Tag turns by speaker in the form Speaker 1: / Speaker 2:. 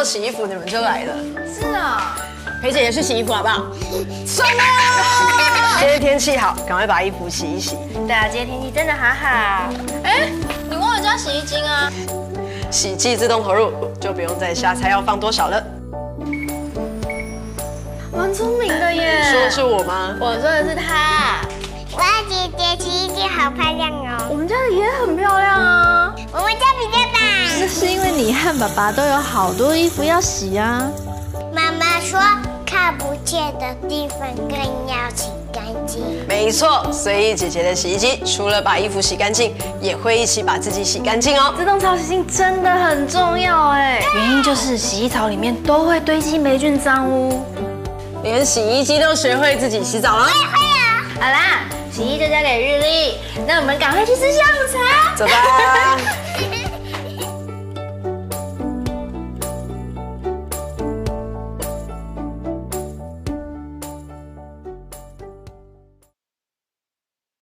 Speaker 1: 洗衣服，你们就来了。
Speaker 2: 是啊，
Speaker 1: 陪姐姐去洗衣服好不好？什么？今天天气好，赶快把衣服洗一洗。
Speaker 2: 对啊，今天天气真的好好。哎，你忘了加洗衣精啊？
Speaker 1: 洗剂自动投入，就不用再瞎猜要放多少了。
Speaker 2: 蛮聪明的耶。
Speaker 1: 说的是我吗？
Speaker 2: 我说的是他。
Speaker 3: 哇，姐姐洗衣机好漂亮哦！
Speaker 2: 我们家的也很漂亮啊。
Speaker 3: 我们家比较大。
Speaker 4: 那是因为你和爸爸都有好多衣服要洗啊。
Speaker 3: 妈妈说，看不见的地方更要洗干净。
Speaker 1: 没错，所以姐姐的洗衣机除了把衣服洗干净，也会一起把自己洗干净哦。
Speaker 2: 自动潮洗净真的很重要哎，原因就是洗衣槽里面都会堆积霉菌脏污。
Speaker 1: 连洗衣机都学会自己洗澡了。
Speaker 3: 会啊。
Speaker 2: 好啦，洗衣就交给日历，那我们赶快去吃下午茶。
Speaker 1: 走吧。